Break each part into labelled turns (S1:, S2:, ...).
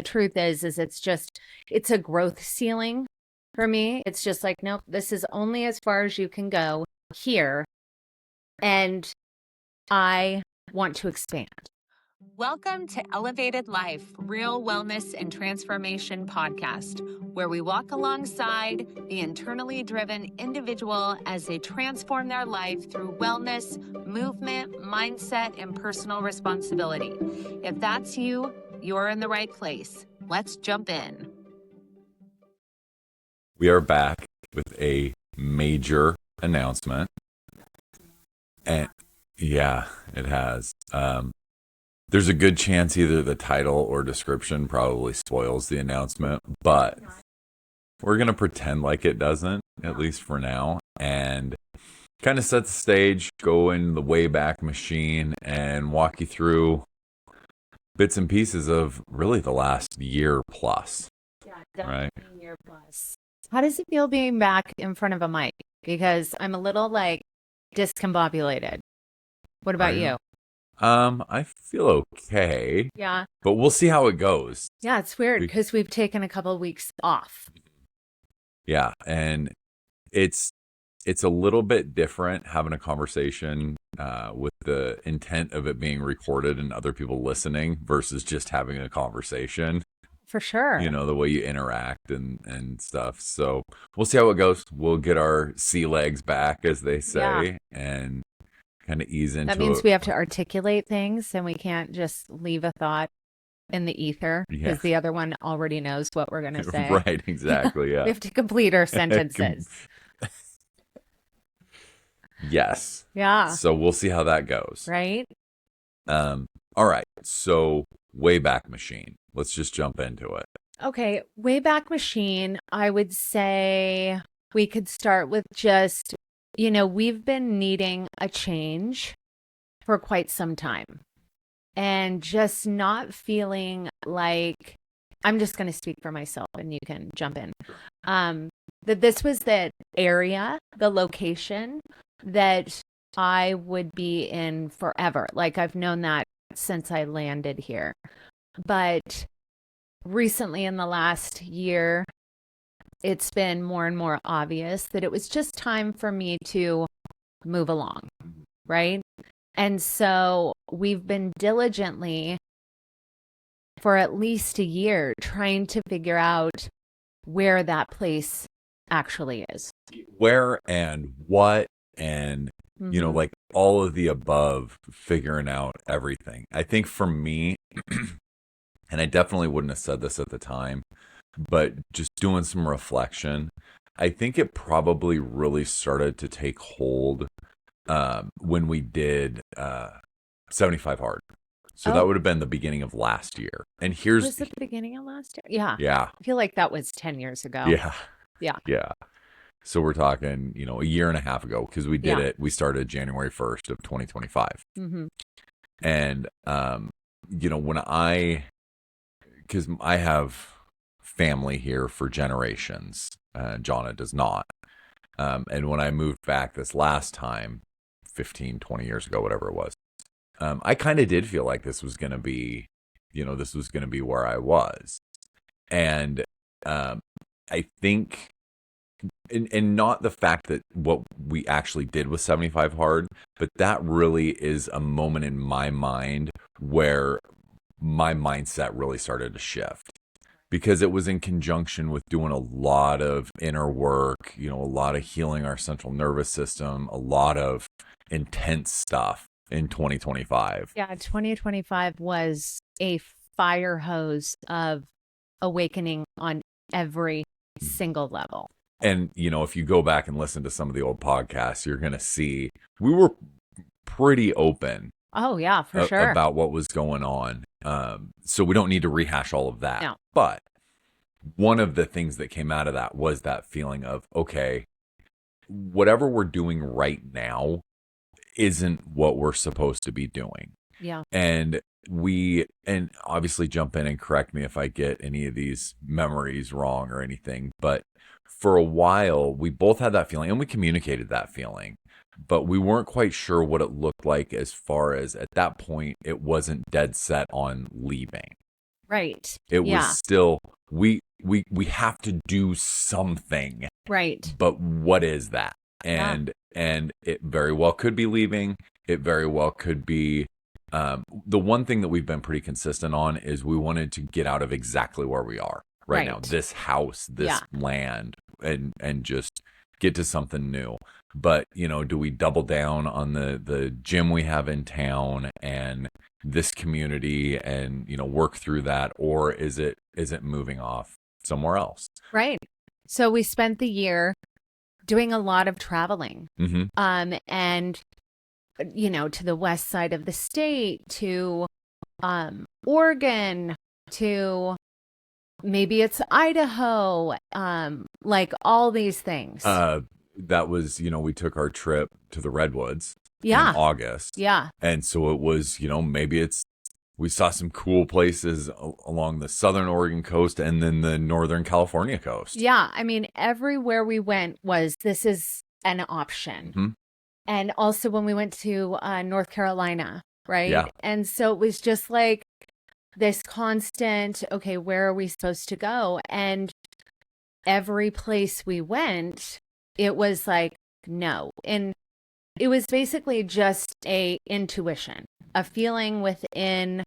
S1: truth is it's a growth ceiling for me. It's just like, nope, this is only as far as you can go here. And I want to expand.
S2: Welcome to Elevated Life, Real Wellness and Transformation Podcast, where we walk alongside the internally driven individual as they transform their life through wellness, movement, mindset, and personal responsibility. If that's you, you're in the right place. Let's jump in.
S3: We are back with a major announcement. And yeah, it has. There's a good chance either the title or description probably spoils the announcement, but we're going to pretend like it doesn't, at least for now, and kind of set the stage, go in the Wayback Machine, and walk you through bits and pieces of really the last year plus.
S1: Yeah, definitely
S3: right?
S1: Year plus. How does it feel being back in front of a mic? Because I'm a little discombobulated. What about you?
S3: I feel okay.
S1: Yeah.
S3: But we'll see how it goes.
S1: Yeah, it's weird because we've taken a couple of weeks off.
S3: Yeah, and it's a little bit different having a conversation with the intent of it being recorded and other people listening versus just having a conversation.
S1: For sure.
S3: You know, the way you interact and stuff. So we'll see how it goes. We'll get our sea legs back, as they say, and kind of ease into it.
S1: That means we have to articulate things and we can't just leave a thought in the ether because the other one already knows what we're going to say.
S3: Right, exactly, yeah.
S1: We have to complete our sentences.
S3: Yes.
S1: Yeah.
S3: So we'll see how that goes.
S1: Right?
S3: All right. So Wayback Machine. Let's just jump into it.
S1: Okay. Wayback Machine, I would say we could start with just, we've been needing a change for quite some time and just not feeling like, I'm just going to speak for myself and you can jump in. That this was the area, the location that I would be in forever. Like I've known that since I landed here. But recently in the last year, it's been more and more obvious that it was just time for me to move along, right? And so we've been diligently for at least a year trying to figure out where that place actually is.
S3: Where and what and, like all of the above, figuring out everything. I think for me, and I definitely wouldn't have said this at the time, but just doing some reflection, I think it probably really started to take hold when we did 75 Hard. So that would have been the beginning of last year. And
S1: Was it the beginning of last year? Yeah.
S3: Yeah.
S1: I feel like that was 10 years ago.
S3: Yeah.
S1: Yeah.
S3: Yeah. So we're talking, a year and a half ago because we did it. We started January 1st of 2025.
S1: Mm-hmm.
S3: And, because I have family here for generations, Jonna does not. And when I moved back this last time, 15, 20 years ago, whatever it was, I kind of did feel like this was going to be, where I was. And I think, and not the fact that what we actually did with 75 Hard, but that really is a moment in my mind where my mindset really started to shift. Because it was in conjunction with doing a lot of inner work, a lot of healing our central nervous system, a lot of intense stuff in 2025.
S1: Yeah, 2025 was a fire hose of awakening on every single level.
S3: And, if you go back and listen to some of the old podcasts, you're going to see we were pretty open.
S1: Oh, yeah, for sure.
S3: About what was going on. So we don't need to rehash all of that.
S1: No.
S3: But one of the things that came out of that was that feeling of, okay, whatever we're doing right now isn't what we're supposed to be doing.
S1: Yeah.
S3: And obviously jump in and correct me if I get any of these memories wrong or anything. But for a while, we both had that feeling and we communicated that feeling. But we weren't quite sure what it looked like as far as at that point, it wasn't dead set on leaving.
S1: Right.
S3: It
S1: Yeah.
S3: was still, we have to do something,
S1: Right.
S3: but what is that?
S1: Yeah.
S3: And it very well could be leaving. It very well could be, the one thing that we've been pretty consistent on is we wanted to get out of exactly where we are right now,
S1: Right.
S3: this house, this
S1: Yeah.
S3: land, and just get to something new. But, do we double down on the gym we have in town and this community and, work through that, or is it moving off somewhere else?
S1: Right. So we spent the year doing a lot of traveling.
S3: Mm-hmm.
S1: And to the west side of the state, to Oregon, to maybe it's Idaho, like all these things.
S3: That was, we took our trip to the Redwoods in
S1: Yeah.
S3: August.
S1: Yeah.
S3: And so it was, maybe we saw some cool places along the southern Oregon coast and then the northern California coast.
S1: Yeah. I mean, everywhere we went this is an option.
S3: Mm-hmm.
S1: And also when we went to North Carolina, right?
S3: Yeah.
S1: And so it was just like this constant, okay, where are we supposed to go? And every place we went, it was like, no. And it was basically just a intuition, a feeling within,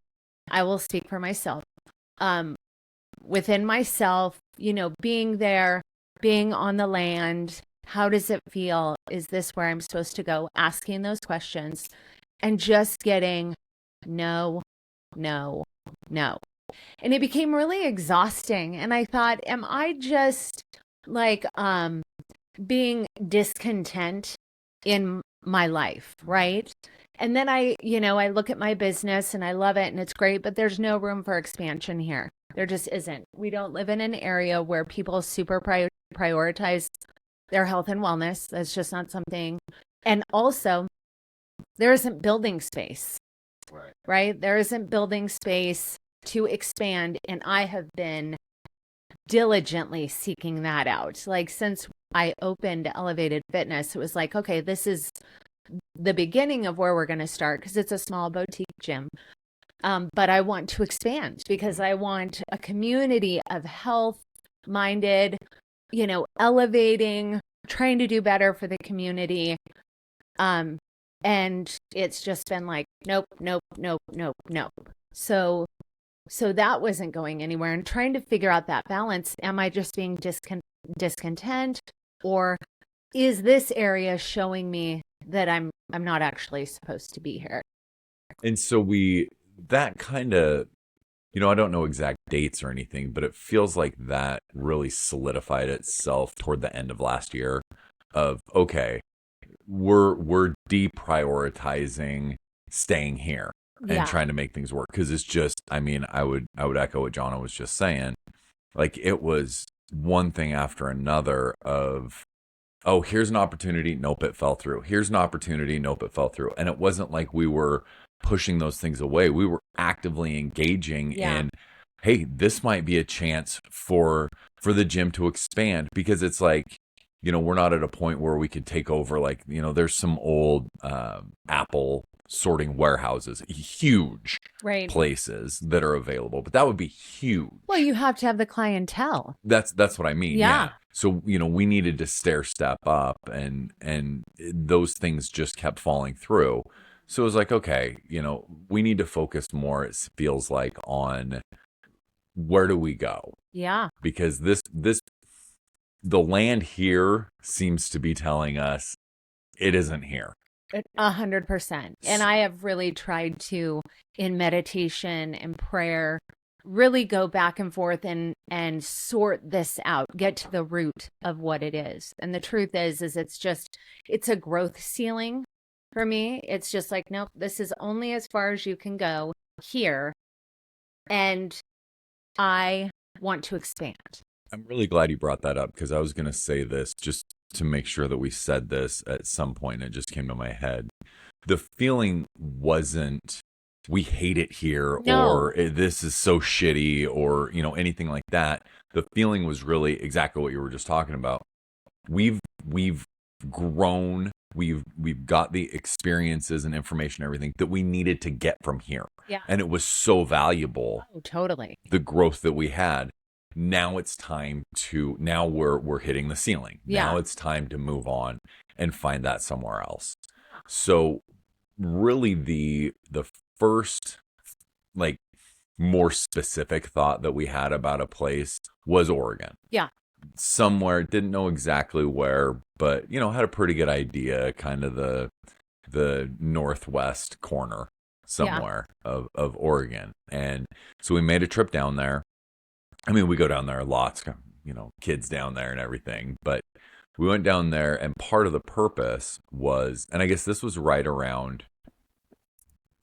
S1: I will speak for myself, within myself, being there, being on the land. How does it feel? Is this where I'm supposed to go? Asking those questions and just getting no, no, no. And it became really exhausting. And I thought, am I just like being discontent in my life, right? And then I look at my business and I love it and it's great, but there's no room for expansion here. There just isn't. We don't live in an area where people super prioritize their health and wellness. That's just not something. And also, there isn't building space, right? There isn't building space to expand. And I have been diligently seeking that out. Like since I opened Elevated Fitness, it was like, okay, this is the beginning of where we're going to start because it's a small boutique gym. But I want to expand because I want a community of health-minded, elevating, trying to do better for the community. And it's just been like, nope, nope, nope, nope, nope. So that wasn't going anywhere and trying to figure out that balance. Am I just being discontent or is this area showing me that I'm not actually supposed to be here?
S3: And so that kind of, I don't know exact dates or anything, but it feels like that really solidified itself toward the end of last year of, okay, we're deprioritizing staying here and trying to make things work. Cause it's just, I mean, I would echo what Jonna was just saying. Like it was one thing after another of, oh, here's an opportunity. Nope, it fell through. Here's an opportunity. Nope, it fell through. And it wasn't like we were pushing those things away. We were actively engaging in, hey, this might be a chance for the gym to expand because it's like, we're not at a point where we could take over. Like, there's some old Apple sorting warehouses, huge places that are available, but that would be huge.
S1: Well, you have to have the clientele.
S3: That's what I mean. Yeah. So, we needed to stair step up and those things just kept falling through. So it was like, okay, we need to focus more, it feels like, on where do we go?
S1: Yeah.
S3: Because the land here seems to be telling us it isn't here.
S1: 100%. And I have really tried to, in meditation and prayer, really go back and forth and sort this out, get to the root of what it is. And the truth is it's a growth ceiling for me. It's just like, nope, this is only as far as you can go here. And I want to expand.
S3: I'm really glad you brought that up because I was going to say this just to make sure that we said this at some point. It just came to my head. The feeling wasn't, we hate it here, or this is so shitty, or, anything like that. The feeling was really exactly what you were just talking about. We've grown. We've got the experiences and information, everything that we needed to get from here.
S1: Yeah.
S3: And it was so valuable,
S1: Oh, totally.
S3: the growth that we had. Now it's time to, now we're hitting the ceiling.
S1: Yeah.
S3: Now it's time to move on and find that somewhere else. So really the first, like, more specific thought that we had about a place was Oregon.
S1: Yeah.
S3: Somewhere, didn't know exactly where, but had a pretty good idea, kind of the northwest corner somewhere of Oregon. And so we made a trip down there. I mean, we go down there lots, kids down there and everything, but we went down there, and part of the purpose was, and I guess this was right around,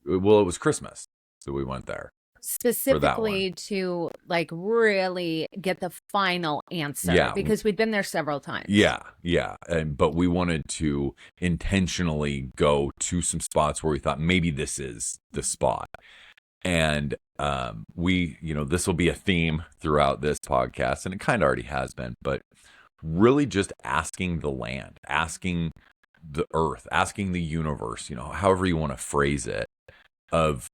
S3: well, it was Christmas, so we went there
S1: Specifically to like really get the final answer, because we'd been there several times.
S3: Yeah. But we wanted to intentionally go to some spots where we thought maybe this is the spot. And this will be a theme throughout this podcast, and it kind of already has been, but really just asking the land, asking the earth, asking the universe, however you want to phrase it, of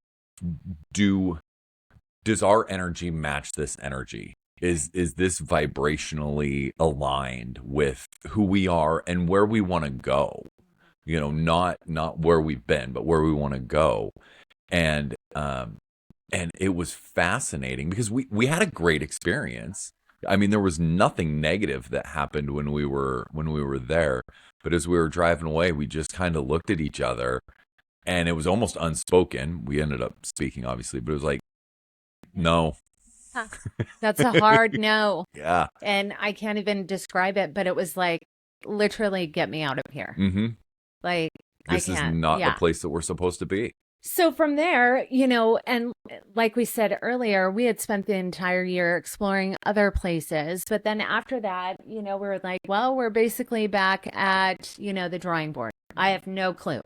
S3: does our energy match this energy? Is this vibrationally aligned with who we are and where we want to go? Not where we've been, but where we want to go. And it was fascinating because we had a great experience. I mean, there was nothing negative that happened when we were there. But as we were driving away, we just kind of looked at each other, and it was almost unspoken. We ended up speaking, obviously, but it was like, no.
S1: That's a hard no.
S3: Yeah.
S1: And I can't even describe it, but it was like, literally, get me out of here.
S3: Mm-hmm.
S1: Like,
S3: this is not the place that we're supposed to be.
S1: So from there, and like we said earlier, we had spent the entire year exploring other places. But then after that, we were like, well, we're basically back at, the drawing board. I have no clue.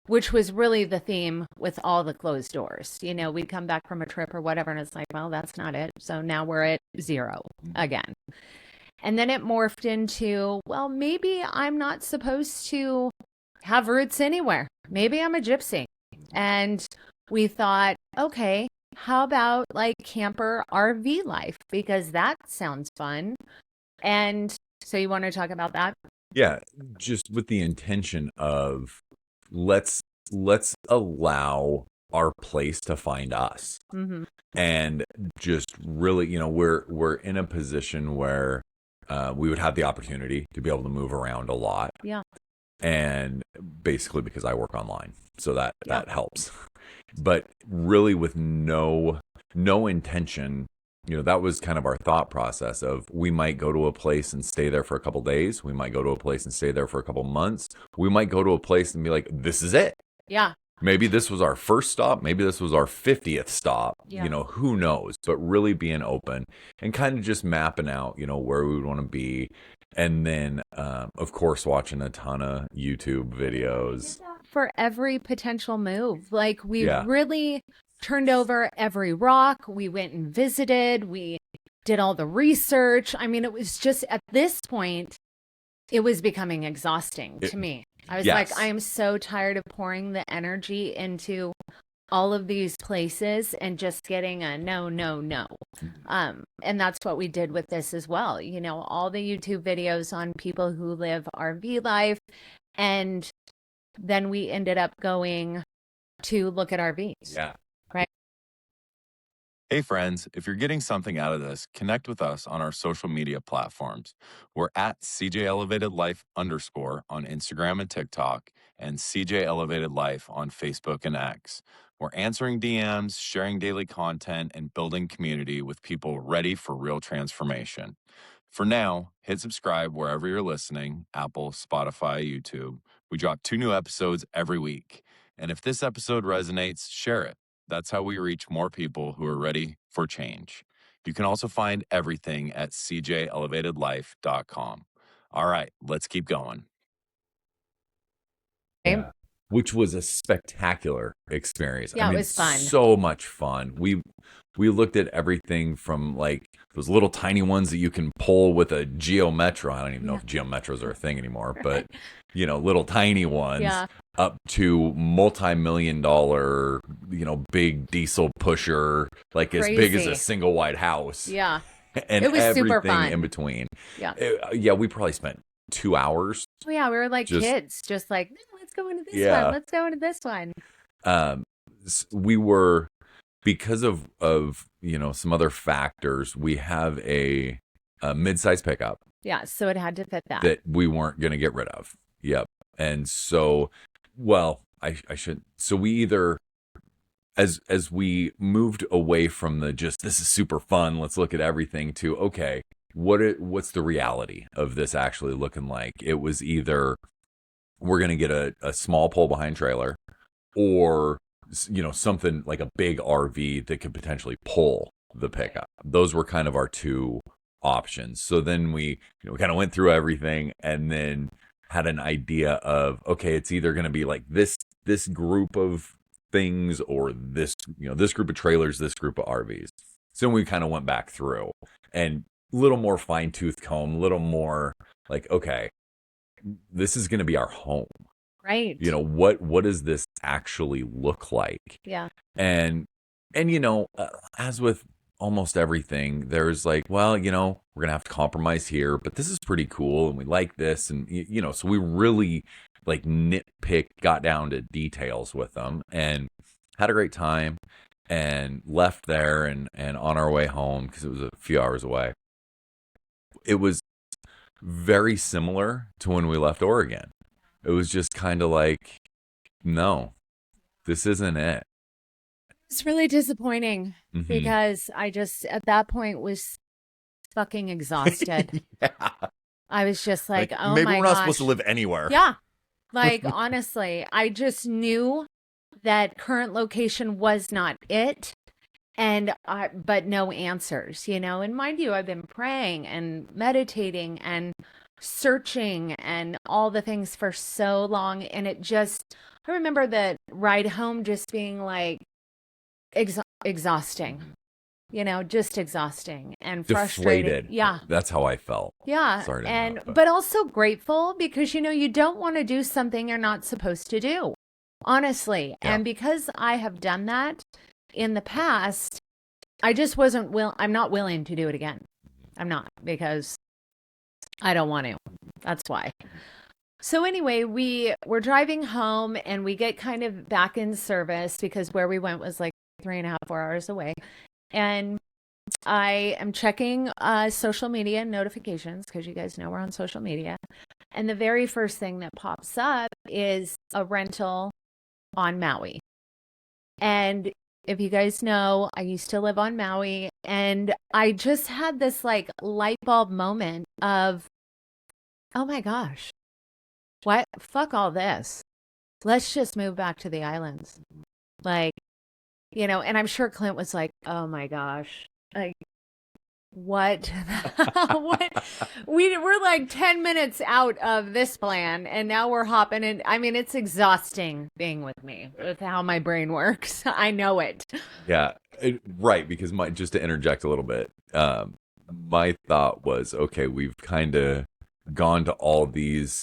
S1: Which was really the theme with all the closed doors. We'd come back from a trip or whatever, and it's like, well, that's not it. So now we're at 0 again. And then it morphed into, well, maybe I'm not supposed to have roots anywhere. Maybe I'm a gypsy. And we thought, okay, how about like camper RV life? Because that sounds fun. And so you want to talk about that?
S3: Yeah, just with the intention of, let's allow our place to find us.
S1: Mm-hmm.
S3: And just really, we're in a position where we would have the opportunity to be able to move around a lot.
S1: Yeah.
S3: And basically because I work online, so that helps. But really with no intention, that was kind of our thought process of, we might go to a place and stay there for a couple days. We might go to a place and stay there for a couple months. We might go to a place and be like, this is it.
S1: Yeah.
S3: Maybe this was our first stop. Maybe this was our 50th stop.
S1: Yeah.
S3: Who knows? But really being open and kind of just mapping out, where we would want to be. And then, of course, watching a ton of YouTube videos.
S1: For every potential move. Like, we really turned over every rock. We went and visited. We did all the research. I mean, it was just, at this point, it was becoming exhausting to me. I was like, I am so tired of pouring the energy into all of these places and just getting a no. And that's what we did with this as well. All the YouTube videos on people who live RV life. And then we ended up going to look at RVs.
S3: Yeah.
S1: Right.
S4: Hey friends, if you're getting something out of this, connect with us on our social media platforms. We're at CJ Elevated Life _ on Instagram and TikTok, and CJ Elevated Life on Facebook and X. We're answering DMs, sharing daily content, and building community with people ready for real transformation. For now, hit subscribe wherever you're listening, Apple, Spotify, YouTube. We drop 2 new episodes every week. And if this episode resonates, share it. That's how we reach more people who are ready for change. You can also find everything at cjelevatedlife.com. All right, let's keep going.
S3: Yeah. which was a spectacular experience.
S1: Yeah,
S3: I
S1: it
S3: mean,
S1: was fun.
S3: so much fun. We looked at everything from like those little tiny ones that you can pull with a Geo Metro. I don't even know if Geo Metros are a thing anymore, but little tiny ones.
S1: Yeah.
S3: Up to multi-million-dollar, big diesel pusher, like as big as a
S1: Crazy.
S3: single wide house.
S1: Yeah.
S3: And
S1: It was super
S3: everything in
S1: fun.
S3: between.
S1: Yeah.
S3: Yeah, we probably spent 2 hours.
S1: Oh, yeah, we were like
S3: Just
S1: kids, just like, "No, let's go into this one.
S3: yeah.
S1: Let's go into this one."
S3: We were, because of some other factors, we have a mid-size pickup
S1: Yeah, so it had to fit that.
S3: that we weren't going to get rid of. Yep. And so, well, I should. So we either, as we moved away from the just this is super fun, let's look at everything, to okay, what's the reality of this actually looking like? It was either we're going to get a small pull behind trailer, or something like a big RV that could potentially pull the pickup. Those were kind of our two options. So then we kind of went through everything and then had an idea of, okay, it's either going to be like this group of things, or this this group of trailers, this group of RVs. So we kind of went back through and a little more fine-tooth comb, a little more like, okay, this is going to be our home.
S1: Right.
S3: What does this actually look like?
S1: Yeah.
S3: And as with almost everything, there's like, well, we're gonna have to compromise here, but this is pretty cool and we like this, and so we really like got down to details with them and had a great time, and left there, and on our way home, because it was a few hours away, it was very similar to when we left Oregon. It was just kind of like, no, this isn't it.
S1: It's really disappointing
S3: Mhm.
S1: because I just, at that point, was fucking exhausted.
S3: Yeah.
S1: I was just like, oh
S3: maybe
S1: my
S3: we're not
S1: gosh.
S3: supposed to live anywhere.
S1: Yeah. Like, honestly, I just knew that current location was not it. But no answers, and mind you, I've been praying and meditating and searching and all the things for so long. And I remember the ride home just being like exhausting, just exhausting and frustrating.
S3: Deflated.
S1: Yeah.
S3: That's how I felt.
S1: Yeah.
S3: Sorry to
S1: And,
S3: interrupt,
S1: but also grateful because, you don't want to do something you're not supposed to do, honestly.
S3: Yeah.
S1: And because I have done that in the past, I just I'm not willing to do it again. I'm not, because I don't want to. That's why. So anyway, we were driving home and we get kind of back in service because where we went was like 3.5, 4 hours away. And I am checking social media notifications because you guys know we're on social media. And the very first thing that pops up is a rental on Maui. And if you guys know, I used to live on Maui, and I just had this like light bulb moment of, oh my gosh, what? Fuck all this. Let's just move back to the islands. Like, and I'm sure Clint was like, oh my gosh, like, what? What? We're like 10 minutes out of this plan, and now we're hopping in. I mean, it's exhausting being with me, with how my brain works. I know it.
S3: Yeah, right. Because just to interject a little bit, my thought was, okay, we've kind of gone to all these,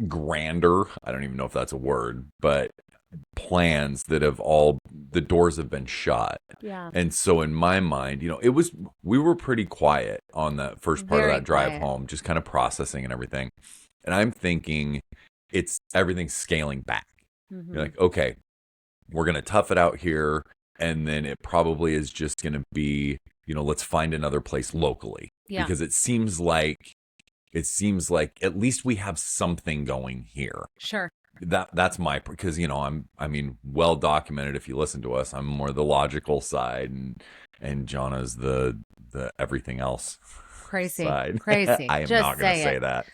S3: grander, I don't even know if that's a word, but plans that the doors have been shut.
S1: Yeah.
S3: And so in my mind, we were pretty quiet on the first part of
S1: Very
S3: that drive
S1: quiet.
S3: home, just kind of processing and everything. And I'm thinking everything's scaling back.
S1: Mhm.
S3: You're like, okay, we're going to tough it out here. And then it probably is just going to be, let's find another place locally.
S1: Yeah.
S3: Because it seems like at least we have something going here.
S1: Sure.
S3: That's because well documented. If you listen to us, I'm more the logical side, and Jonna's the everything else
S1: Crazy.
S3: side.
S1: Crazy.
S3: I am
S1: Just
S3: not going to say that.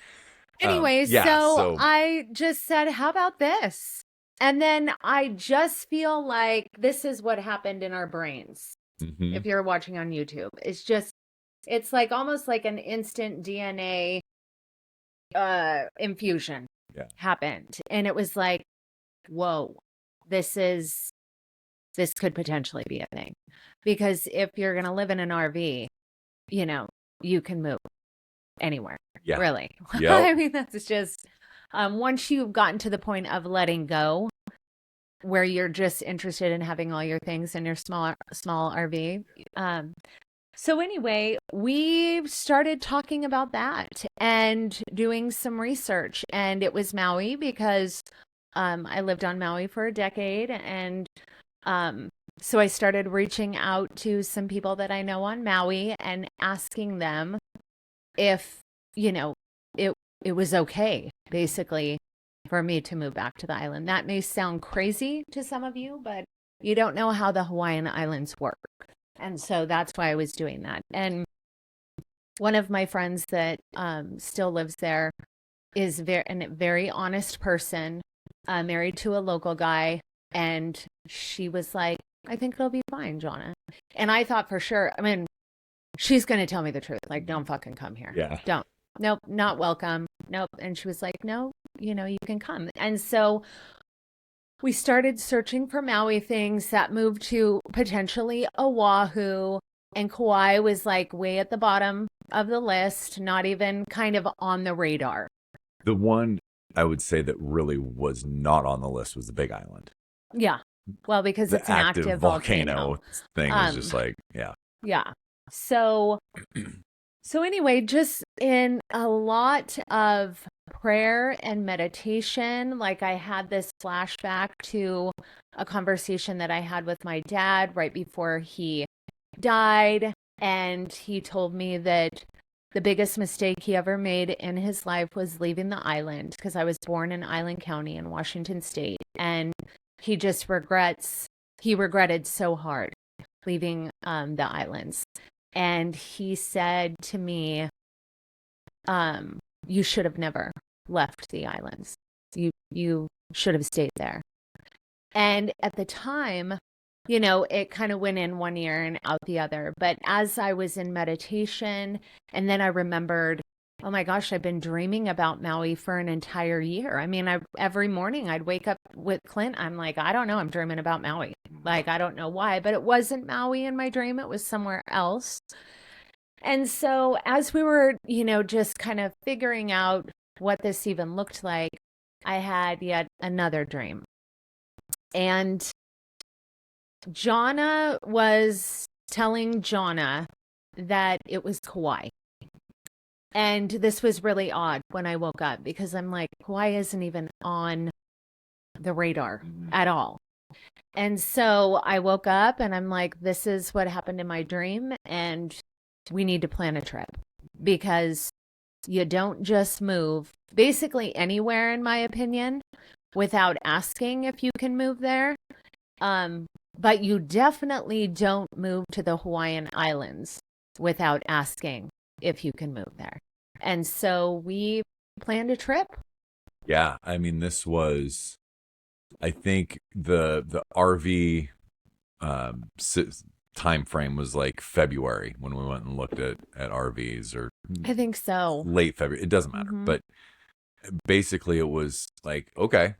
S1: Anyway, so I just said, how about this? And then I just feel like this is what happened in our brains.
S3: Mhm.
S1: If you're watching on YouTube, it's like almost like an instant DNA infusion. happened. And it was like, whoa, this could potentially be a thing. Because if you're going to live in an RV, you can move anywhere.
S3: Yeah.
S1: Really.
S3: Yep.
S1: I mean, that's just, once you've gotten to the point of letting go, where you're just interested in having all your things in your small RV. So anyway, we started talking about that and doing some research, and it was Maui because I lived on Maui for a decade, and so I started reaching out to some people that I know on Maui and asking them if, it was okay, basically, for me to move back to the island. That may sound crazy to some of you, but you don't know how the Hawaiian Islands work. And so that's why I was doing that. And one of my friends that still lives there is a very honest person, married to a local guy. And she was like, I think it'll be fine, Jonna. And I thought for sure, I mean, she's going to tell me the truth. Like, don't fucking come here.
S3: Yeah.
S1: Don't. Nope, not welcome. Nope. And she was like, no, you can come. And so we started searching for Maui things that moved to potentially Oahu, and Kauai was like way at the bottom of the list, not even kind of on the radar.
S3: The one I would say that really was not on the list was the Big Island.
S1: Yeah. Well, because it's an active volcano
S3: thing was just like, yeah.
S1: Yeah. So anyway, just in a lot of prayer and meditation, like I had this flashback to a conversation that I had with my dad right before he died. And he told me that the biggest mistake he ever made in his life was leaving the island, because I was born in Island County in Washington State. And he just regretted so hard leaving the islands. And he said to me, you should have never left the islands. You should have stayed there. And at the time, it kind of went in one ear and out the other. But as I was in meditation, and then I remembered, oh my gosh, I've been dreaming about Maui for an entire year. I mean, every morning I'd wake up with Clint. I'm like, I don't know, I'm dreaming about Maui. Like, I don't know why, but it wasn't Maui in my dream. It was somewhere else. And so as we were, just kind of figuring out what this even looked like, I had yet another dream. And Jonna was telling Jonna that it was Kauai. And this was really odd when I woke up, because I'm like, Kauai isn't even on the radar at all. And so I woke up and I'm like, this is what happened in my dream, and we need to plan a trip, because you don't just move basically anywhere, in my opinion, without asking if you can move there. But you definitely don't move to the Hawaiian Islands without asking if you can move there. And so we planned a trip.
S3: Yeah. I mean, this was, I think the RV time frame was like February when we went and looked at RVs, or
S1: I think so.
S3: Late February. It doesn't matter. But basically it was like, okay,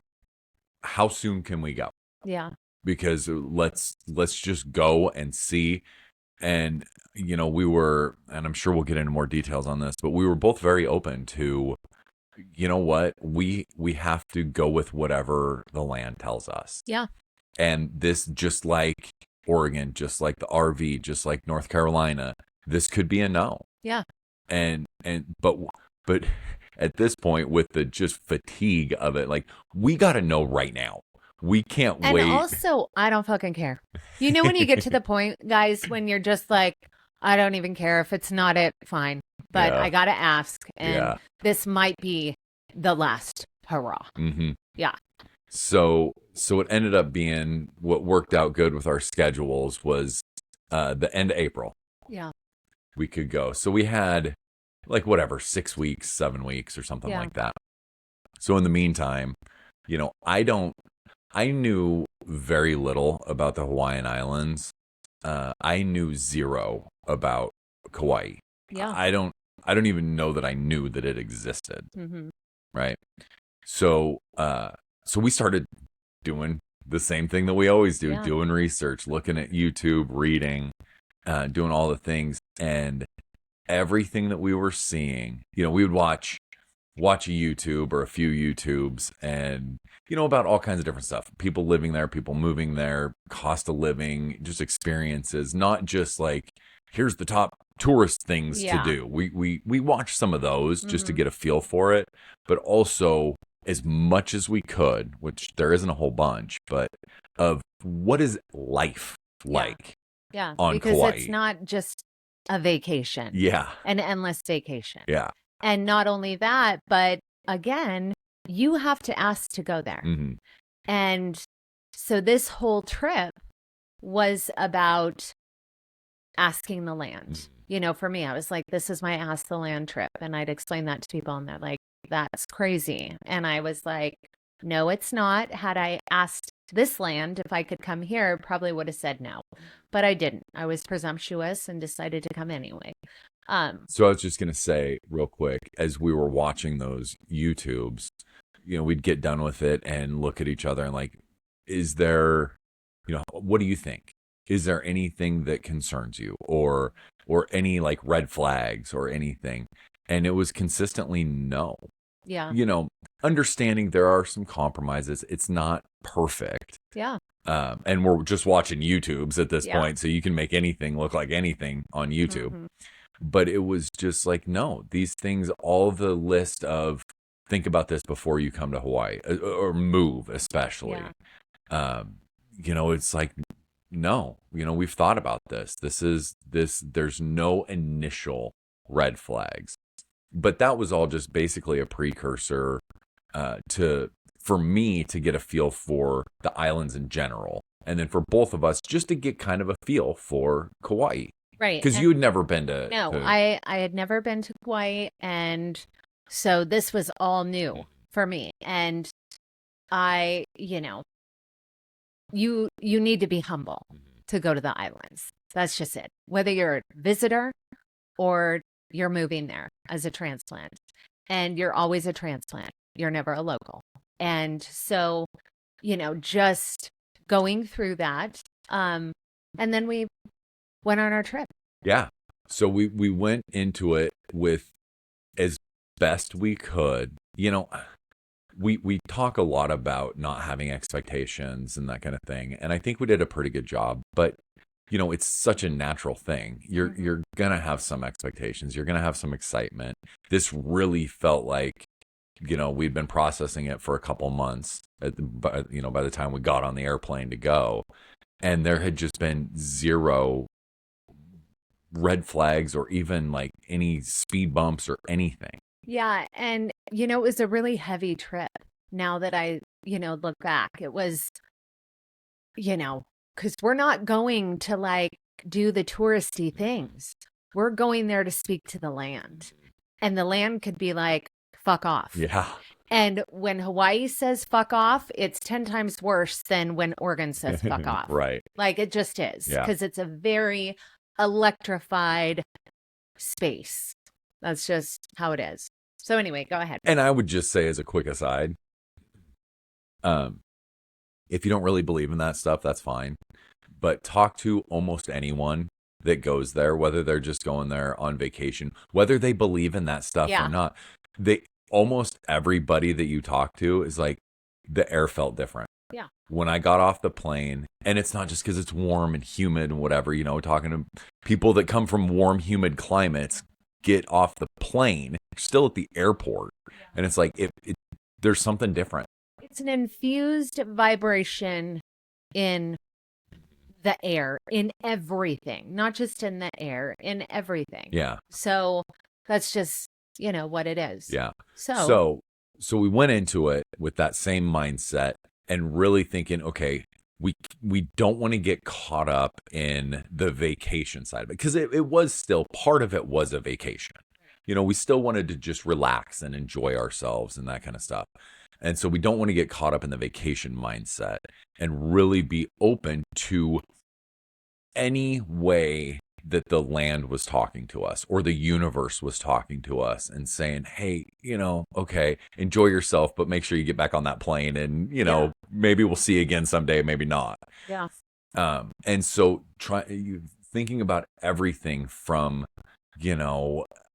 S3: how soon can we go?
S1: Yeah.
S3: Because let's just go and see. And we were, and I'm sure we'll get into more details on this, but we were both very open to, what, we have to go with whatever the land tells us.
S1: Yeah.
S3: And this, just like Oregon, just like the RV, just like North Carolina, this could be a no.
S1: Yeah.
S3: But at this point, with the just fatigue of it, like, we got to know right now. We can't wait.
S1: And also, I don't fucking care. When you get to the point, guys, when you're just like, I don't even care if it's not it, fine. But I got to ask. And this might be the last hurrah.
S3: Mm-hmm.
S1: Yeah.
S3: So it ended up being, what worked out good with our schedules was the end of April.
S1: Yeah.
S3: We could go. So we had 6 weeks, 7 weeks or something like that. So in the meantime, I knew very little about the Hawaiian Islands. I knew zero about Kauai.
S1: Yeah.
S3: I don't even know that I knew that it existed.
S1: Mm-hmm.
S3: Right. So, so we started doing the same thing that we always do,
S1: Yeah.
S3: doing research, looking at YouTube, reading, doing all the things. And everything that we were seeing, we would watch a YouTube or a few YouTubes and, about all kinds of different stuff. People living there, people moving there, cost of living, just experiences, not just like, here's the top tourist things to
S1: Yeah.
S3: do. We watched some of those just to
S1: Mhm.
S3: get a feel for it, but also as much as we could, which there isn't a whole bunch, but of what is life
S1: Yeah.
S3: like
S1: Yeah,
S3: on
S1: because it's
S3: Kauai.
S1: not just a vacation,
S3: Yeah.
S1: an endless vacation.
S3: Yeah.
S1: And not only that, but again, you have to ask to go there.
S3: hmm
S1: And so this whole trip was about asking the land. For me, I was like, this is my ask the land trip. And I'd explain that to people, and they're like, that's crazy. And I was like, no, it's not. Had I asked this land if I could come here, probably would have said no. But I didn't. I was presumptuous and decided to come anyway.
S3: So I was just going to say real quick, as we were watching those YouTubes, we'd get done with it and look at each other and like, is there, what do you think? Is there anything that concerns you or any like red flags or anything? And it was consistently no.
S1: Yeah.
S3: Understanding there are some compromises. It's not perfect.
S1: Yeah.
S3: And we're just watching YouTubes at this
S1: Yeah.
S3: point, so you can make anything look like anything on YouTube.
S1: Mhm.
S3: But it was just like, no, these things, all the list of think about this before you come to Hawaii or move, especially.
S1: Yeah.
S3: It's like, no, we've thought about this. There's no initial red flags. But that was all just basically a precursor for me to get a feel for the islands in general. And then for both of us, just to get kind of a feel for Kauai.
S1: Right.
S3: Because you had never been to.
S1: No, I had never been to Kauai, and so this was all new for me. And I, you need to be humble to go to the islands. That's just it. Whether you're a visitor or you're moving there as a transplant, and you're always a transplant. You're never a local. And so, just going through that, and then we went on our trip.
S3: Yeah. So we went into it with as best we could. We talk a lot about not having expectations and that kind of thing. And I think we did a pretty good job, but it's such a natural thing. You're going to have some expectations. You're going to have some excitement. This really felt like, we'd been processing it for a couple months by the time we got on the airplane to go. And there had just been zero red flags or even like any speed bumps or anything.
S1: Yeah. And, it was a really heavy trip. Now that I, look back, it was, because we're not going to like do the touristy things. We're going there to speak to the land. And the land could be like, fuck off.
S3: Yeah.
S1: And when Hawaii says fuck off, it's 10 times worse than when Oregon says fuck off.
S3: Right.
S1: Like it just is.
S3: Yeah.
S1: Because it's a very electrified space. That's just how it is. So anyway, go ahead.
S3: And I would just say as a quick aside, if you don't really believe in that stuff, that's fine. But talk to almost anyone that goes there, whether they're just going there on vacation, whether they believe in that stuff or not. Almost everybody that you talk to is like, the air felt different.
S1: Yeah.
S3: When I got off the plane, and it's not just because it's warm and humid and whatever, talking to people that come from warm, humid climates, get off the plane, still at the airport. And it's like, there's something different.
S1: It's an infused vibration in the air, in everything, not just in the air, in everything.
S3: Yeah.
S1: So that's just, what it is.
S3: Yeah.
S1: So
S3: we went into it with that same mindset and really thinking, okay, we don't want to get caught up in the vacation side of it, because it was still, part of it was a vacation. We still wanted to just relax and enjoy ourselves and that kind of stuff. And so we don't want to get caught up in the vacation mindset and really be open to any way that the land was talking to us, or the universe was talking to us and saying, hey, okay, enjoy yourself, but make sure you get back on that plane, and maybe we'll see you again someday, maybe not.
S1: Yeah.
S3: And so thinking about everything from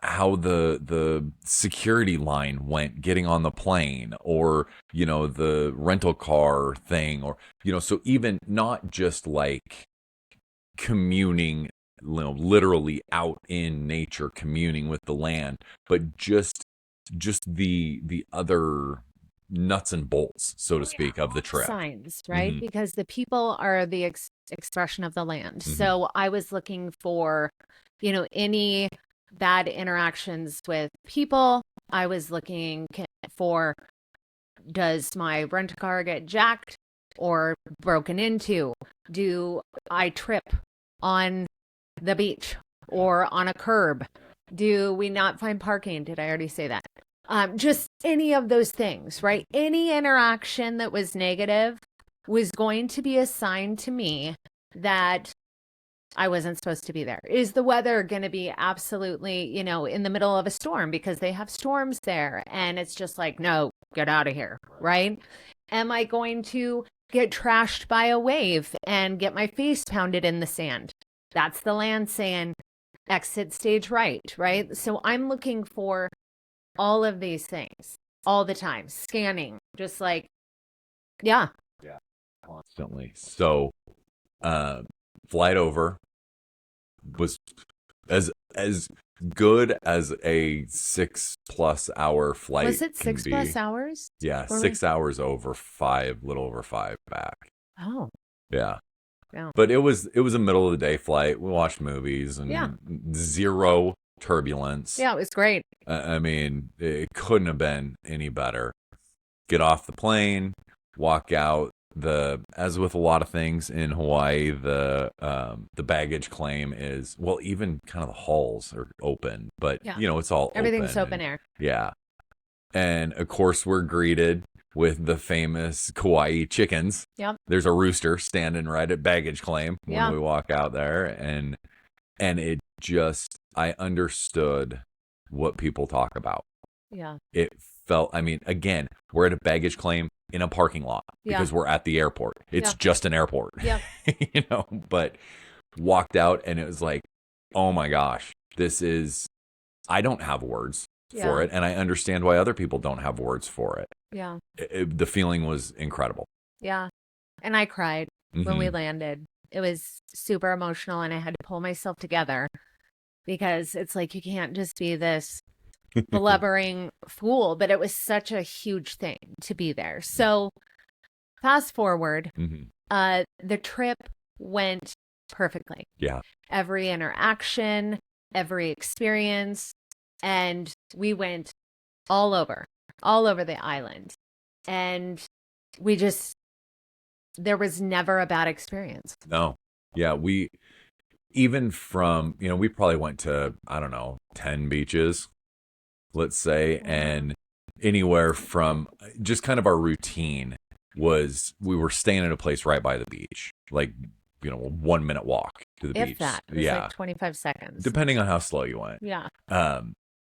S3: how the security line went getting on the plane, or the rental car thing, or so even not just like communing, literally out in nature, communing with the land, but just the other nuts and bolts, so to speak, of the trip.
S1: Signs, right? Because the people are the expression of the land. So I was looking for, any bad interactions with people. I was looking for, does my rent car get jacked or broken into? Do I trip on the beach or on a curb? Do we not find parking? Did I already say that? Just any of those things, right? Any interaction that was negative was going to be a sign to me that I wasn't supposed to be there. Is the weather going to be absolutely, in the middle of a storm, because they have storms there, and it's just like, no, get out of here, right? Am I going to get trashed by a wave and get my face pounded in the sand? That's the land saying exit stage right? So I'm looking for all of these things all the time, scanning, just like, yeah,
S3: constantly. So flight over was as good as a 6+ hour flight.
S1: Was it 6+ hours?
S3: Yeah, 6 hours over 5, little over 5 back.
S1: Oh,
S3: yeah.
S1: Yeah.
S3: But it was a middle of the day flight. We watched movies and zero turbulence.
S1: Yeah, it was great.
S3: I mean, it couldn't have been any better. Get off the plane, walk out. As with a lot of things in Hawaii, the baggage claim is, well, even kind of the halls are open, but it's all
S1: everything's open air.
S3: Yeah. And of course we're greeted with the famous Kauai chickens.
S1: Yep.
S3: There's a rooster standing right at baggage claim when we walk out there, and it just, I understood what people talk about.
S1: Yeah.
S3: It felt, I mean, again, we're at a baggage claim in a parking lot because we're at the airport. It's just an airport.
S1: Yeah.
S3: But walked out and it was like, oh my gosh, I don't have words for it, and I understand why other people don't have words for it.
S1: Yeah.
S3: The feeling was incredible.
S1: Yeah. And I cried when we landed. It was super emotional, and I had to pull myself together, because it's like, you can't just be this blubbering fool, but it was such a huge thing to be there. So fast forward, the trip went perfectly.
S3: Yeah.
S1: Every interaction, every experience, and we went all over the island. And there was never a bad experience.
S3: No. Yeah. Even from, we probably went to, I don't know, 10 beaches, let's say, and anywhere from just kind of our routine was we were staying at a place right by the beach, like, 1 minute walk to the beach.
S1: If that, it was like 25 seconds.
S3: Depending on how slow you went.
S1: Yeah.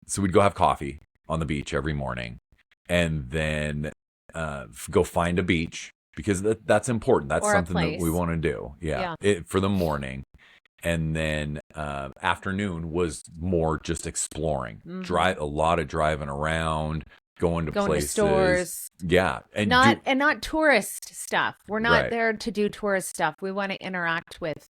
S3: So we'd go have coffee on the beach every morning, and then go find a beach, because that's important. That's something that we want to do. Yeah. For the morning. And then afternoon was more just exploring. A lot of driving around, going to places,
S1: to stores.
S3: Yeah, and
S1: not tourist stuff. We're not there to do tourist stuff. We want to interact with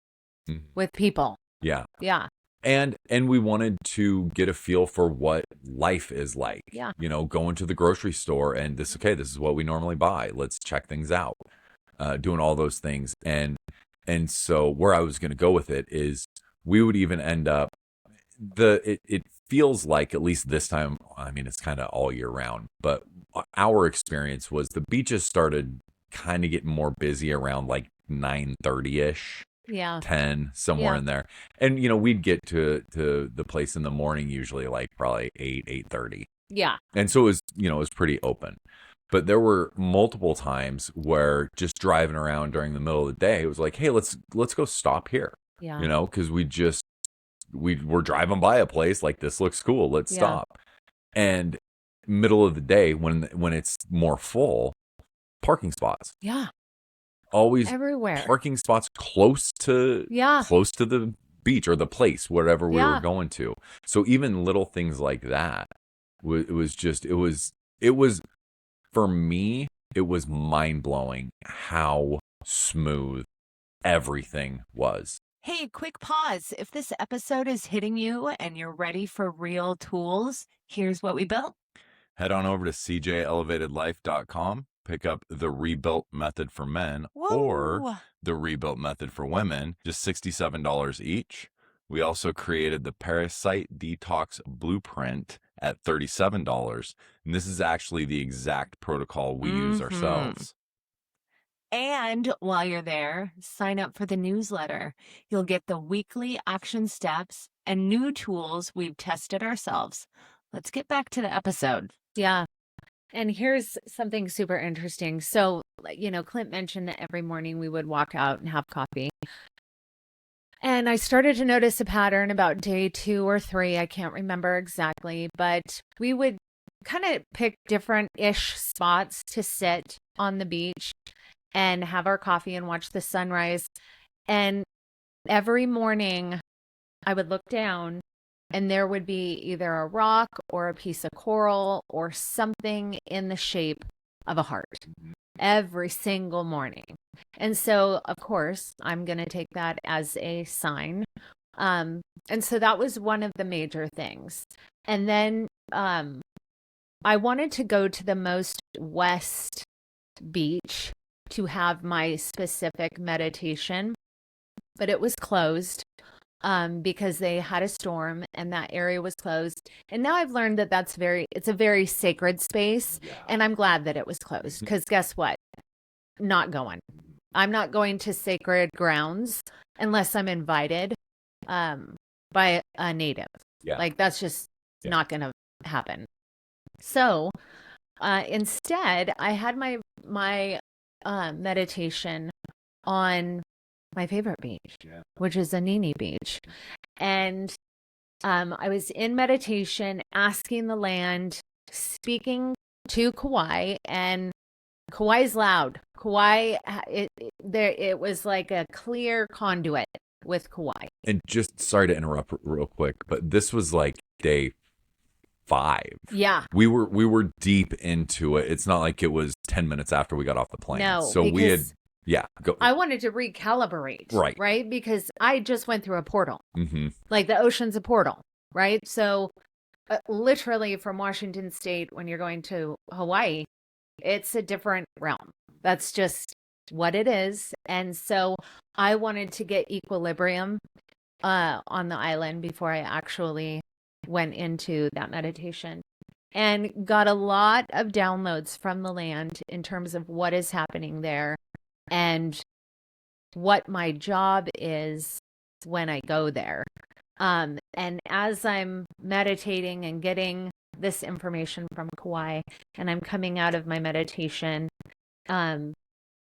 S1: people.
S3: Yeah,
S1: yeah.
S3: And we wanted to get a feel for what life is like.
S1: Yeah,
S3: going to the grocery store and this is what we normally buy. Let's check things out. Doing all those things. And so where I was going to go with it is we would even end up, it feels like, at least this time, I mean, it's kind of all year round, but our experience was the beaches started kind of getting more busy around like 9:30ish.
S1: Yeah.
S3: 10, somewhere in there. And, we'd get to the place in the morning, usually like probably 8:30.
S1: Yeah.
S3: And so it was pretty open. But there were multiple times where just driving around during the middle of the day, it was like, hey, let's go stop here.
S1: Yeah.
S3: Because we just, we were driving by a place like, this looks cool. Let's
S1: Yeah.
S3: stop. And middle of the day when it's more full, parking spots.
S1: Yeah.
S3: Always
S1: Everywhere.
S3: parking spots close to the beach or the place, wherever we were going to. So even little things like that, it was for me, it was mind blowing how smooth everything was.
S2: Hey, quick pause. If this episode is hitting you and you're ready for real tools, here's what we built.
S4: Head on over to cjelevatedlife.com, pick up the Rebuilt Method for Men or the Rebuilt Method for Women, just $67 each. We also created the Parasite Detox Blueprint at $37. And this is actually the exact protocol we use ourselves.
S2: And while you're there, sign up for the newsletter. You'll get the weekly action steps and new tools we've tested ourselves. Let's get back to the episode.
S1: Yeah. And here's something super interesting. So, Clint mentioned that every morning we would walk out and have coffee. And I started to notice a pattern about day 2 or 3. I can't remember exactly, but we would kind of pick different-ish spots to sit on the beach and have our coffee and watch the sunrise. And every morning I would look down and there would be either a rock or a piece of coral or something in the shape of a heart every single morning. And so, of course, I'm going to take that as a sign. And so that was one of the major things. And then I wanted to go to the most west beach to have my specific meditation, but it was closed because they had a storm and that area was closed. And now I've learned that it's a very sacred space. Yeah. And I'm glad that it was closed because guess what? Not going. I'm not going to sacred grounds unless I'm invited by a native. Yeah. Like that's just not going to happen. So instead, I had my meditation on my favorite beach, which is Anini Beach. And I was in meditation, asking the land, speaking to Kauai, and Kauai's loud. Kauai, it was like a clear conduit with Kauai.
S3: And just sorry to interrupt real quick, but this was like day 5.
S1: Yeah.
S3: We were deep into it. It's not like it was 10 minutes after we got off the plane.
S1: No.
S3: So we had go.
S1: I wanted to recalibrate. Right? Because I just went through a portal. Mm-hmm. Like the ocean's a portal, right? So literally from Washington State, when you're going to Hawaii, it's a different realm. That's just what it is. And so I wanted to get equilibrium on the island before I actually went into that meditation and got a lot of downloads from the land in terms of what is happening there and what my job is when I go there. And as I'm meditating and getting this information from Kauai and I'm coming out of my meditation,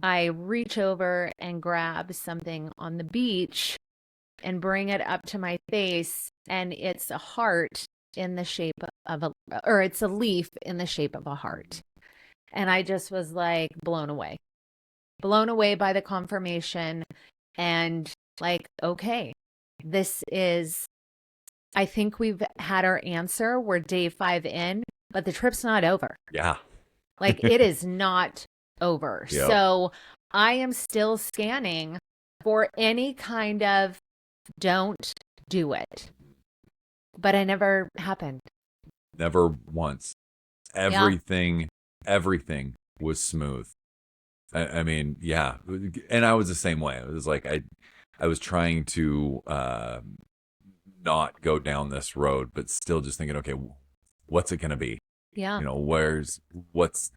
S1: I reach over and grab something on the beach and bring it up to my face, and it's a heart in the shape of it's a leaf in the shape of a heart. And I just was like blown away by the confirmation and like, okay, I think we've had our answer. We're day 5 in, but the trip's not over.
S3: Yeah.
S1: Like it is not over. Yep. So I am still scanning for any kind of don't do it. But I never happened.
S3: Never once. Everything was smooth. I mean, yeah. And I was the same way. It was like I was trying to not go down this road, but still just thinking, okay, what's it going to be?
S1: Yeah.
S3: What's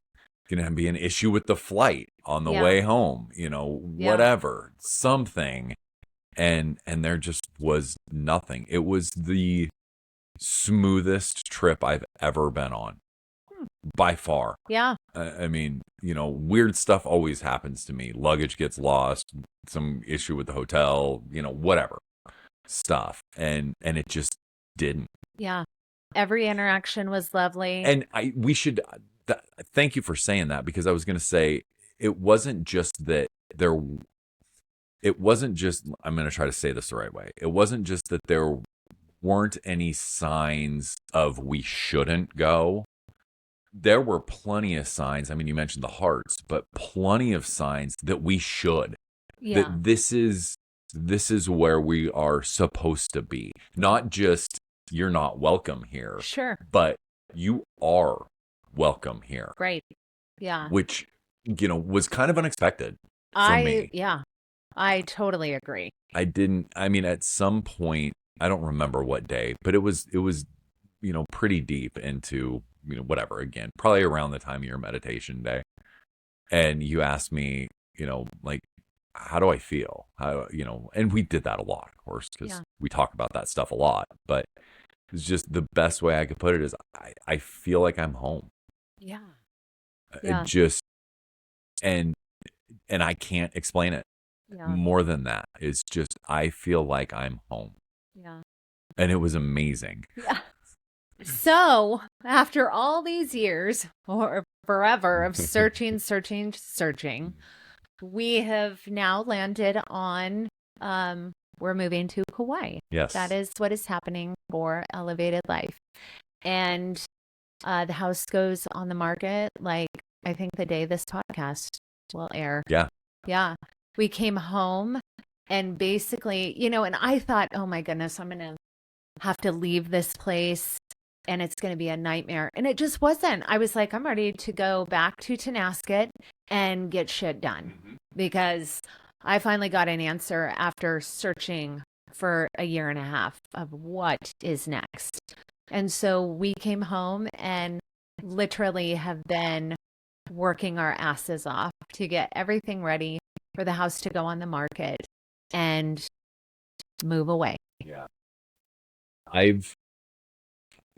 S3: going to be an issue with the flight on the way home? Whatever, something. And there just was nothing. It was the smoothest trip I've ever been on. By far.
S1: Yeah.
S3: I mean, weird stuff always happens to me. Luggage gets lost, some issue with the hotel, whatever. stuff, and it just didn't.
S1: Yeah. Every interaction was lovely.
S3: And we should thank you for saying that, because I was going to say it wasn't just that there. It wasn't just, I'm going to try to say this the right way. It wasn't just that there weren't any signs of we shouldn't go. There were plenty of signs. I mean, you mentioned the hearts, but plenty of signs that we should.
S1: Yeah.
S3: That this is where we are supposed to be. Not just you're not welcome here,
S1: Sure.
S3: but you are welcome here.
S1: Great. Yeah.
S3: Which, was kind of unexpected for me.
S1: Yeah. I totally agree.
S3: I mean, at some point, I don't remember what day, but it was, pretty deep into, whatever, again, probably around the time of your meditation day. And you asked me, like, how do I feel? And we did that a lot, of course, because we talk about that stuff a lot, but it's just the best way I could put it is I feel like I'm home.
S1: Yeah.
S3: It just, and I can't explain it.
S1: Yeah.
S3: More than that, it's just I feel like I'm home.
S1: Yeah.
S3: And it was amazing.
S1: Yeah. So, after all these years or forever of searching, we have now landed on we're moving to Kauai.
S3: Yes.
S1: That is what is happening for Elevated Life. And the house goes on the market, like, I think the day this podcast will air.
S3: Yeah.
S1: Yeah. We came home and basically, and I thought, oh my goodness, I'm going to have to leave this place and it's going to be a nightmare. And it just wasn't. I was like, I'm ready to go back to Tonasket and get shit done, because I finally got an answer after searching for a year and a half of what is next. And so we came home and literally have been working our asses off to get everything ready for the house to go on the market and move away.
S3: Yeah. I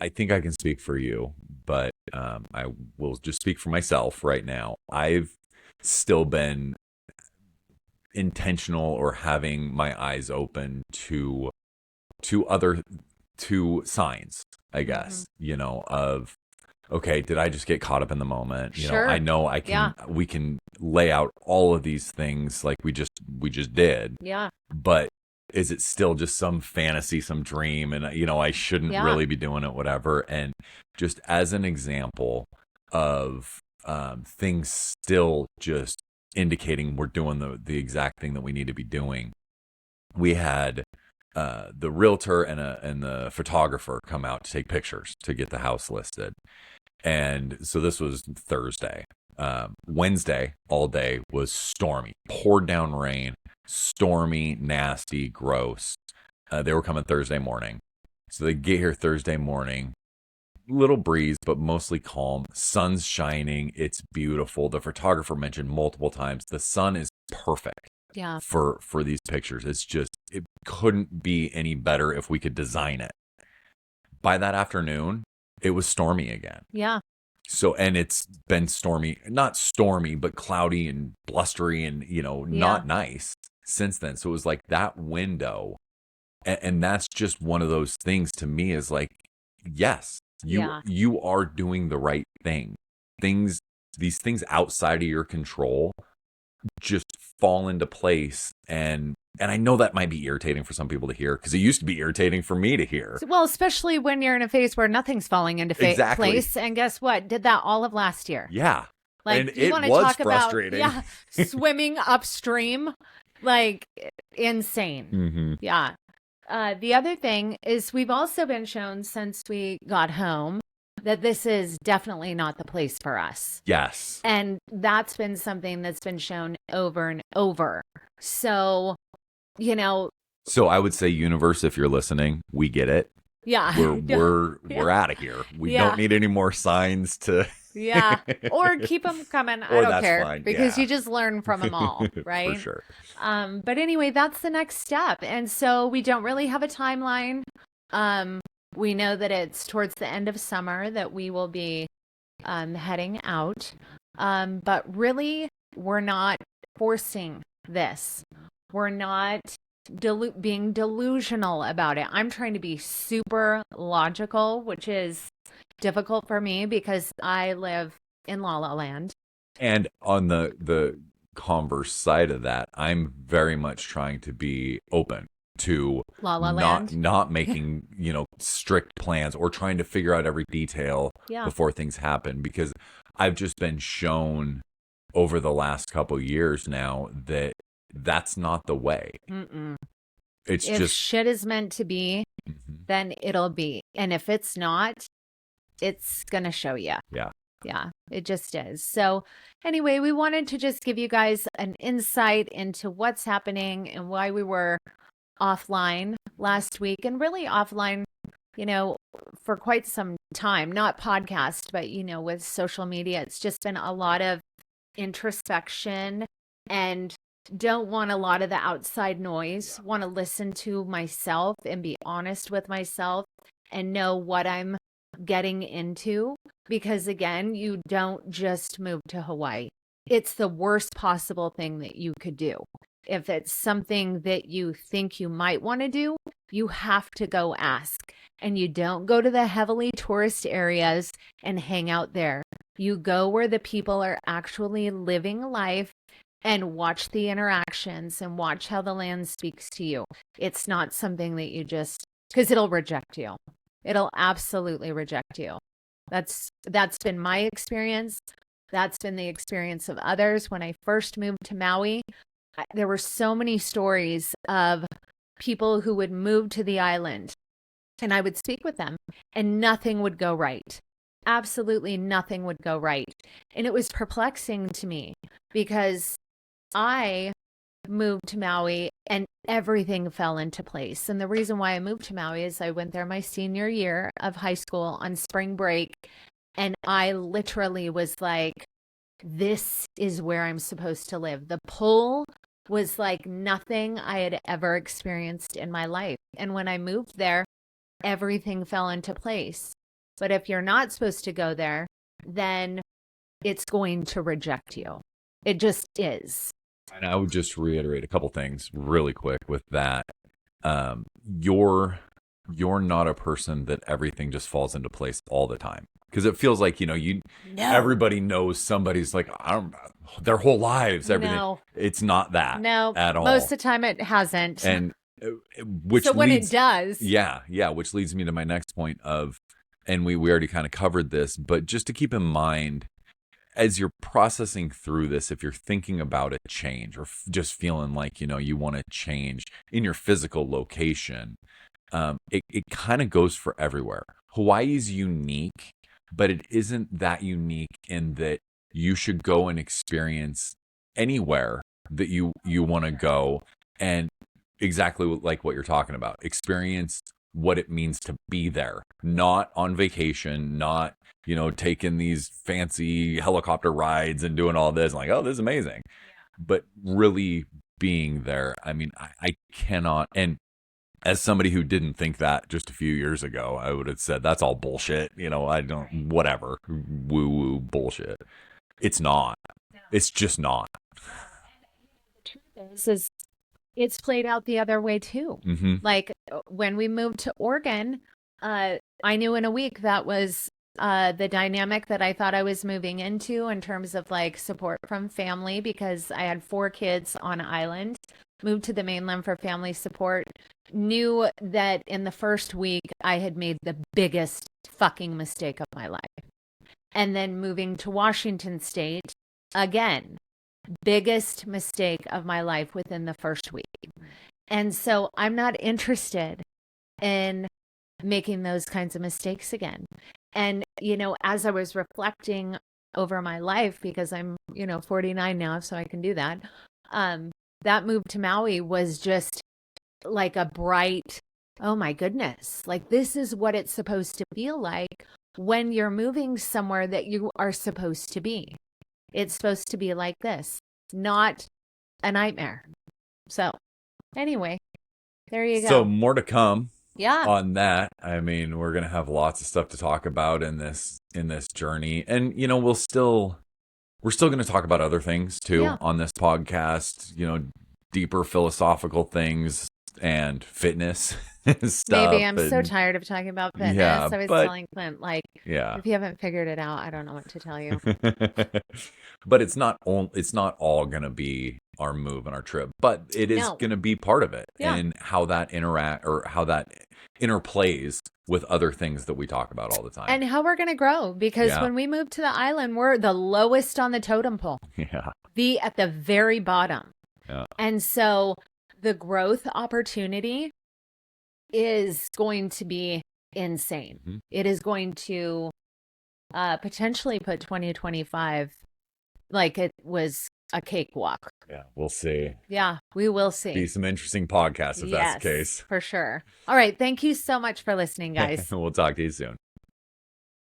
S3: think I can speak for you, but I will just speak for myself right now. I've still been intentional or having my eyes open to signs, I guess, of, okay, did I just get caught up in the moment?
S1: Sure.
S3: I know we can lay out all of these things like we just did.
S1: Yeah.
S3: But is it still just some fantasy, some dream? And, I shouldn't really be doing it, whatever. And just as an example of things still just indicating we're doing the exact thing that we need to be doing. We had the realtor and the photographer come out to take pictures to get the house listed. And so this was Thursday. Wednesday, all day was stormy, poured down rain, stormy, nasty, gross. They were coming Thursday morning. So they get here Thursday morning, little breeze, but mostly calm. Sun's shining. It's beautiful. The photographer mentioned multiple times the sun is perfect.
S1: Yeah.
S3: For these pictures. It's just, it couldn't be any better if we could design it. By that afternoon, it was stormy again.
S1: Yeah.
S3: So, and it's been stormy, not stormy, but cloudy and blustery and, not nice since then. So it was like that window. And that's just one of those things to me is like, yes, you are doing the right thing. These things outside of your control just fall into place. And I know that might be irritating for some people to hear, because it used to be irritating for me to hear.
S1: Well, especially when you're in a phase where nothing's falling into place. And guess what? Did that all of last year.
S3: Yeah.
S1: Like,
S3: and
S1: you
S3: it
S1: want to
S3: was
S1: talk
S3: frustrating.
S1: about swimming upstream, like insane.
S3: Mm-hmm.
S1: Yeah. The other thing is we've also been shown since we got home that this is definitely not the place for us.
S3: Yes.
S1: And that's been something that's been shown over and over. So,
S3: So I would say, universe, if you're listening, we get it.
S1: Yeah.
S3: We're out of here. We don't need any more signs to.
S1: Yeah. Or keep them coming. I don't care.
S3: Fine.
S1: Because you just learn from them all, right?
S3: For sure.
S1: But anyway, that's the next step. And so we don't really have a timeline. We know that it's towards the end of summer that we will be heading out. But really, we're not forcing this. We're not being delusional about it. I'm trying to be super logical, which is difficult for me because I live in La La Land.
S3: And on the converse side of that, I'm very much trying to be open to
S1: La La
S3: not
S1: Land.
S3: not making, strict plans or trying to figure out every detail
S1: Yeah.
S3: before things happen, because I've just been shown over the last couple years now that that's not the way.
S1: Mm-mm.
S3: It's
S1: If
S3: just
S1: shit is meant to be,
S3: Mhm.
S1: then it'll be. And if it's not, it's going to show you.
S3: Yeah.
S1: Yeah, it just is. So, anyway, we wanted to just give you guys an insight into what's happening and why we were offline last week and really offline, you know, for quite some time, not podcast, but, with social media. It's just been a lot of introspection and don't want a lot of the outside noise, want to listen to myself and be honest with myself and know what I'm getting into. Because again, you don't just move to Hawaii. It's the worst possible thing that you could do. If it's something that you think you might want to do, you have to go ask. And you don't go to the heavily tourist areas and hang out there. You go where the people are actually living life and watch the interactions and watch how the land speaks to you. It's not something that you just, because it'll reject you. It'll absolutely reject you. That's been my experience. That's been the experience of others. When I first moved to Maui, there were so many stories of people who would move to the island and I would speak with them and nothing would go right. Absolutely nothing would go right. And it was perplexing to me because I moved to Maui and everything fell into place. And the reason why I moved to Maui is I went there my senior year of high school on spring break. And I literally was like, this is where I'm supposed to live. The pull was like nothing I had ever experienced in my life. And when I moved there, everything fell into place. But if you're not supposed to go there, then it's going to reject you. It just is.
S3: And I would just reiterate a couple things really quick with that. You're not a person that everything just falls into place all the time, because it feels like everybody knows somebody's like their whole lives, everything.
S1: No.
S3: It's not that at all.
S1: Most of the time it hasn't.
S3: And which
S1: so when
S3: leads,
S1: it does,
S3: which leads me to my next point of, and we already kind of covered this, but just to keep in mind as you're processing through this, if you're thinking about a change or just feeling like, you want to change in your physical location, it kind of goes for everywhere. Hawaii's unique, but it isn't that unique in that you should go and experience anywhere that you want to go, and exactly like what you're talking about, experience what it means to be there, not on vacation, not taking these fancy helicopter rides and doing all this, like, oh, this is amazing. But really being there. I mean, I cannot. And as somebody who didn't think that just a few years ago, I would have said that's all bullshit. I don't, whatever, woo woo bullshit. It's not. It's just not.
S1: The truth is it's played out the other way too.
S3: Mm-hmm.
S1: Like when we moved to Oregon, I knew in a week that was the dynamic that I thought I was moving into in terms of like support from family, because I had 4 kids on island, moved to the mainland for family support, knew that in the first week I had made the biggest fucking mistake of my life. And then moving to Washington State, again, biggest mistake of my life within the first week. And so I'm not interested in making those kinds of mistakes again. And, as I was reflecting over my life, because I'm, 49 now, so I can do that. That move to Maui was just like a bright, oh my goodness, like this is what it's supposed to feel like when you're moving somewhere that you are supposed to be. It's supposed to be like this, not a nightmare. So anyway, there you go.
S3: So more to come.
S1: Yeah.
S3: On that, I mean, we're gonna have lots of stuff to talk about in this journey, and we're still gonna talk about other things too on this podcast. Deeper philosophical things, and fitness stuff.
S1: Maybe I'm so tired of talking about fitness.
S3: Yeah,
S1: I was
S3: but
S1: telling Clint, like,
S3: yeah.
S1: if you haven't figured it out, I don't know what to tell you.
S3: But it's not all going to be our move and our trip, but it is
S1: No.
S3: going to be part of it,
S1: Yeah.
S3: and how that interplays with other things that we talk about all the time.
S1: And how we're going to grow, because
S3: Yeah.
S1: when we move to the island, we're the lowest on the totem pole,
S3: Yeah.
S1: at the very bottom.
S3: Yeah.
S1: And so the growth opportunity is going to be insane.
S3: Mhm.
S1: It is going to potentially put 2025 like it was a cakewalk.
S3: Yeah, we'll see.
S1: Yeah, we will see.
S3: Be some interesting podcasts if that's the case.
S1: For sure. All right. Thank you so much for listening, guys.
S3: We'll talk to you soon.